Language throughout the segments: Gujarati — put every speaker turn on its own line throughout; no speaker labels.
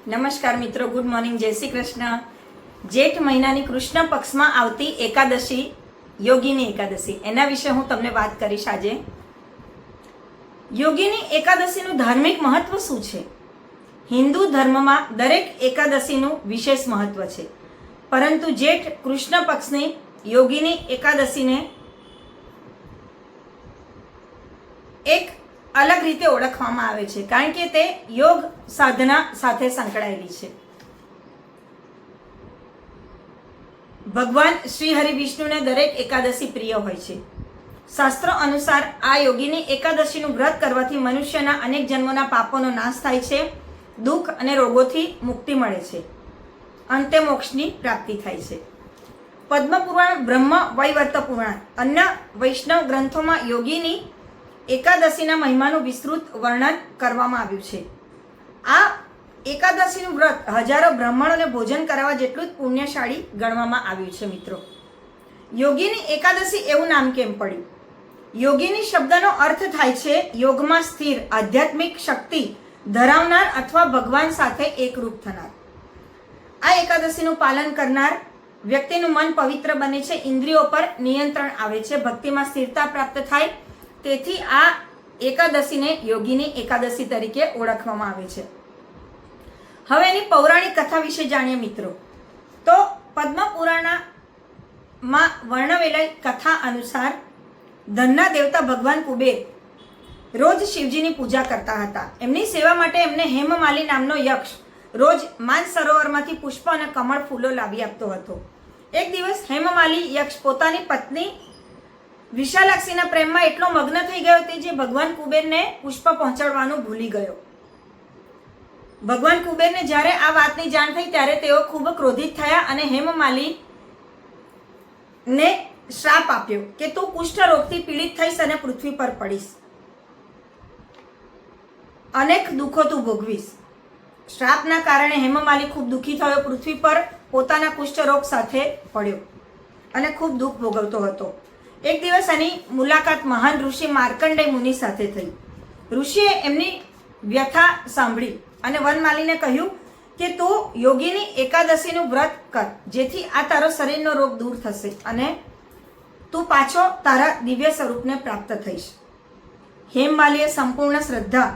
નમસ્કાર મિત્રો, ગુડ મોર્નિંગ, જય શ્રી કૃષ્ણ. જેઠ મહિનાની કૃષ્ણ પક્ષમાં આવતી એકાદશી, યોગીની એકાદશી, એના વિશે હું તમને વાત કરીશ આજે. યોગીની એકાદશીનું ધાર્મિક મહત્વ શું છે? હિન્દુ ધર્મમાં દરેક એકાદશીનું વિશેષ મહત્વ છે, પરંતુ જેઠ કૃષ્ણ પક્ષની યોગીની એકાદશીને એક અલગ રીતે ઓળખવામાં આવે છે, કારણ કે તે યોગ સાધના સાથે સંકળાયેલી છે. ભગવાન શ્રી હરિ વિષ્ણુને દરેક એકાદશી પ્રિય હોય છે. શાસ્ત્રો અનુસાર આ યોગીની એકાદશીનું વ્રત કરવાથી મનુષ્યના અનેક જન્મોના પાપોનો નાશ થાય છે, દુઃખ અને રોગોથી મુક્તિ મળે છે, અંતે મોક્ષની પ્રાપ્તિ થાય છે. પદ્મપુરાણ, બ્રહ્મ વૈવર્ત પુરાણ, અન્ય વૈષ્ણવ ગ્રંથોમાં યોગીની એકાદશીના મહિમાનું વિસ્તૃત વર્ણન કરવામાં આવ્યું છે. આ એકાદશીનું વ્રત હજારો બ્રાહ્મણોને ભોજન કરાવવા જેટલું જ પુણ્યશાળી ગણવામાં આવ્યું છે. મિત્રો, યોગીની એકાદશી એવું નામ કેમ પડ્યું? યોગીની શબ્દનો અર્થ થાય છે યોગમાં સ્થિર, આધ્યાત્મિક શક્તિ ધરાવનાર અથવા ભગવાન સાથે એકરૂપ થનાર. આ એકાદશીનું પાલન કરનાર વ્યક્તિનું મન પવિત્ર બને છે, ઇન્દ્રિયો પર નિયંત્રણ આવે છે, ભક્તિમાં સ્થિરતા પ્રાપ્ત થાય. તેથી આ એકાદશીને યોગીની એકાદશી તરીકે ઓળખવામાં આવે છે. હવે એની પૌરાણિક કથા વિશે જાણીએ મિત્રો. તો પદ્મપુરાણમાં વર્ણવેલી કથા અનુસાર ધનના દેવતા ભગવાન કુબેર રોજ શિવજીની પૂજા કરતા હતા. એમની સેવા માટે એમને હેમમાલી નામનો યક્ષ રોજ માનસરોવરમાંથી પુષ્પ અને કમળ ફૂલો લાવી આપતો હતો. એક દિવસ હેમમાલી યક્ષ પોતાની પત્ની વિશાલાક્ષીના પ્રેમમાં એટલો મગ્ન થઈ ગયો તે જે ભગવાન કુબેરને પુષ્પ પહોંચાડવાનું ભૂલી ગયો. ભગવાન કુબેરને જ્યારે આ વાતની જાણ થઈ ત્યારે તેઓ ખૂબ ક્રોધિત થયા અને હેમમાલીને શ્રાપ આપ્યો કે તું કુષ્ઠ રોગથી પીડિત થઈશ અને પૃથ્વી પર પડીશ, અનેક દુઃખો તું ભોગવીશ. શ્રાપના કારણે હેમમાલી ખૂબ દુઃખી થયો, પૃથ્વી પર પોતાના કુષ્ઠ રોગ સાથે પડ્યો અને ખૂબ દુઃખ ભોગવતો હતો. એક દિવસ એની મુલાકાત મહાન ઋષિ માર્કંડેય મુનિ સાથે થઈ. ઋષિએ એમની વ્યથા સાંભળી અને વનમાલીને કહ્યું કે તું યોગીની એકાદશીનું વ્રત કર, જેથી આ તારો શરીરનો રોગ દૂર થશે અને તું પાછો તારા દિવ્ય સ્વરૂપને પ્રાપ્ત થઈશ. હેમમાલીએ સંપૂર્ણ શ્રદ્ધા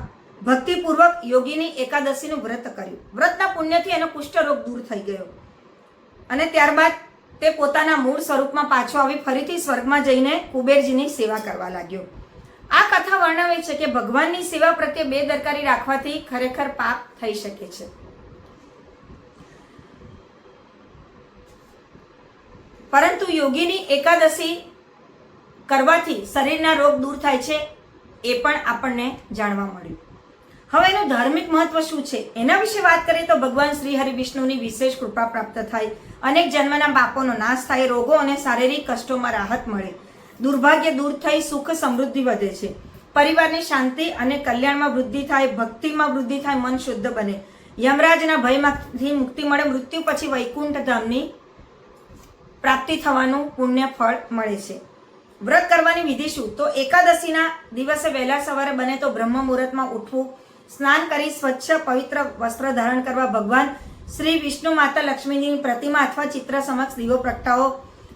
ભક્તિપૂર્વક યોગીની એકાદશીનું વ્રત કર્યું. વ્રતના પુણ્યથી એનો કુષ્ઠ રોગ દૂર થઈ ગયો અને ત્યારબાદ તે પોતાના મૂળ સ્વરૂપમાં પાછો આવી ફરીથી સ્વર્ગમાં જઈને કુબેરજીની સેવા કરવા લાગ્યો. આ કથા વર્ણવે છે કે ભગવાનની સેવા પ્રત્યે બેદરકારી રાખવાથી ખરેખર પાપ થઈ શકે છે. પરંતુ યોગીની એકાદશી કરવાથી શરીરના રોગ દૂર થાય છે, એ પણ આપણને જાણવા મળ્યું. હવે એનું ધાર્મિક મહત્વ શું છે એના વિશે વાત કરીએ તો ભગવાન શ્રી હરિ વિષ્ણુની વિશેષ કૃપા પ્રાપ્ત થાય, અનેક જન્મના પાપોનો નાશ થાય, રોગો અને શારીરિક કષ્ટોમાં રાહત મળે, દુર્ભાગ્ય દૂર થઈ સુખ સમૃદ્ધિ વધે છે, પરિવારની શાંતિ અને કલ્યાણમાં વૃદ્ધિ થાય, ભક્તિમાં વૃદ્ધિ થાય, મન શુદ્ધ બને, યમરાજના ભયમાંથી મુક્તિ મળે, મૃત્યુ પછી વૈકુંઠ ધામની પ્રાપ્તિ થવાનું પુણ્ય ફળ મળે છે. વ્રત કરવાની વિધિ શું? તો એકાદશીના દિવસે વહેલા સવારે બને તો બ્રહ્મ મુહૂર્તમાં ઉઠવું, સ્નાન કરી સ્વચ્છ પવિત્ર વસ્ત્ર ધારણ કરવા, ભગવાન શ્રી વિષ્ણુ માતા લક્ષ્મીજીની પ્રતિમા અથવા ચિત્ર સમક્ષ દીવો પ્રગટાવો,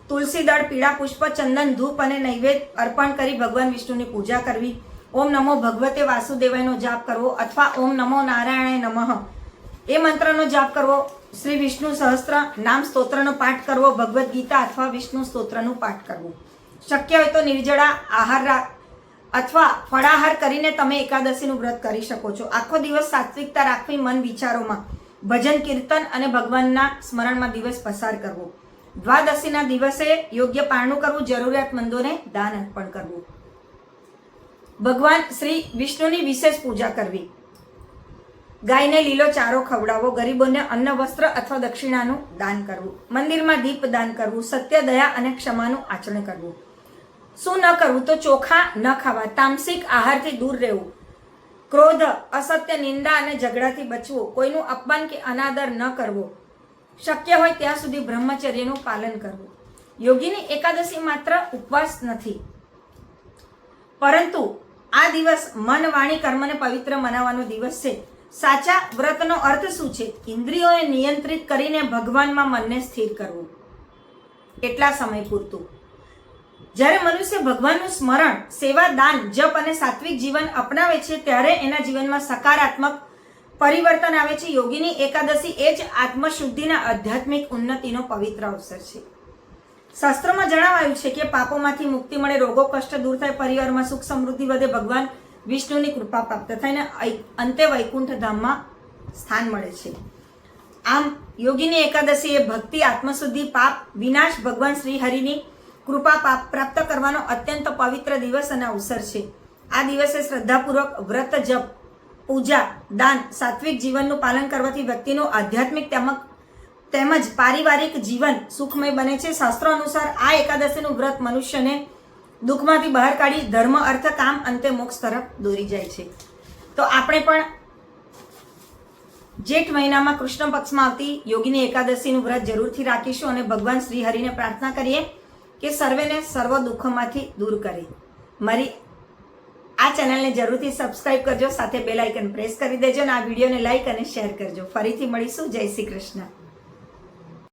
તુલસી દળ, પીળા પુષ્પ, ચંદન, ધૂપ અને નૈવેદ્ય અર્પણ કરી ભગવાન વિષ્ણુની પૂજા કરવી, ઓમ નમો ભગવતે વાસુદેવાયનો જાપ કરવો અથવા ઓમ નમો નારાયણાય નમઃ એ મંત્રનો જાપ કરવો, શ્રી વિષ્ણુ સહસ્ત્ર નામ સ્તોત્રનો પાઠ કરવો, ભગવદ્ ગીતા અથવા વિષ્ણુ સ્તોત્રનું પાઠ કરવું. શક્ય હોય તો નિર્જળા આહાર અથવા ફળાહાર કરીને તમે એકાદશીનું વ્રત કરી શકો છો. આખો દિવસ સાત્વિકતા રાખવી, મન વિચારોમાં ભજન કીર્તન અને ભગવાનના સ્મરણમાં દિવસ પસાર કરવો. દ્વાદશીના દિવસે યોગ્ય પારણું કરવું, જરૂરિયાતમંદોને દાન અર્પણ કરવું, ભગવાન શ્રી વિષ્ણુની વિશેષ પૂજા કરવી, ગાયને લીલો ચારો ખવડાવવો, ગરીબોને અન્ન વસ્ત્ર અથવા દક્ષિણાનું દાન કરવું, મંદિરમાં દીપ દાન કરવું, સત્ય, દયા અને ક્ષમાનું આચરણ કરવું. શું ન કરવું? તો ચોખા ન ખાવા, તામસિક આહારથી દૂર રહેવું, ક્રોધ, અસત્ય, નિંદા અને ઝઘડાથી બચવું, કોઈનું અપમાન કે અનાદર ન કરવો, શક્ય હોય ત્યાં સુધી બ્રહ્મચર્યનું પાલન કરવું. યોગીની એકાદશી માત્ર ઉપવાસ નથી, પરંતુ આ દિવસ મન, વાણી, કર્મને પવિત્ર મનાવવાનો દિવસ છે. સાચા વ્રતનો અર્થ શું છે? ઇન્દ્રિયોને નિયંત્રિત કરીને ભગવાનમાં મનને સ્થિર કરવું, એટલા સમય પૂરતું. જ્યારે મનુષ્ય ભગવાનનું સ્મરણ, સેવા, દાન, જપ અને સાત્વિક જીવન અપનાવે છે ત્યારે એના જીવનમાં સકારાત્મક પરિવર્તન આવે છે. યોગીની એકાદશી એ જ આત્મશુદ્ધિના આધ્યાત્મિક ઉન્નતિનો પવિત્ર અવસર છે. શાસ્ત્રોમાં જણાવાયું છે કે પાપોમાંથી મુક્તિ મળે, રોગો કષ્ટ દૂર થાય, પરિવારમાં સુખ સમૃદ્ધિ વધે, ભગવાન વિષ્ણુની કૃપા પ્રાપ્ત થઈને અંતે વૈકુંઠ ધામમાં સ્થાન મળે છે. આમ યોગીની એકાદશી એ ભક્તિ, આત્મશુદ્ધિ, પાપ વિનાશ, ભગવાન શ્રી હરિની કૃપા પ્રાપ્ત કરવાનો અત્યંત પવિત્ર દિવસ અને અવસર છે. આ દિવસે શ્રદ્ધાપૂર્વક વ્રત, જપ, પૂજા, દાન, સાત્વિક જીવનનું પાલન કરવાથી વ્યક્તિનું આધ્યાત્મિક તેમજ પારિવારિક જીવન સુખમય બને છે. શાસ્ત્રો અનુસાર આ એકાદશીનું વ્રત મનુષ્યને દુઃખમાંથી બહાર કાઢી ધર્મ, અર્થ, કામ, અંતે મોક્ષ તરફ દોરી જાય છે. તો આપણે પણ જેઠ મહિનામાં કૃષ્ણ પક્ષમાં આવતી યોગીની એકાદશીનું વ્રત જરૂરથી રાખીશું અને ભગવાન શ્રી હરિને પ્રાર્થના કરીએ કે સર્વેને સર્વ દુઃખોમાંથી દૂર કરે. મારી આ ચેનલને જરૂરથી સબસ્ક્રાઇબ કરજો, સાથે બેલ આઇકન પ્રેસ કરી દેજો અને આ વિડીયોને લાઇક અને શેર કરજો. ફરીથી મળીશું. જય શ્રી કૃષ્ણ.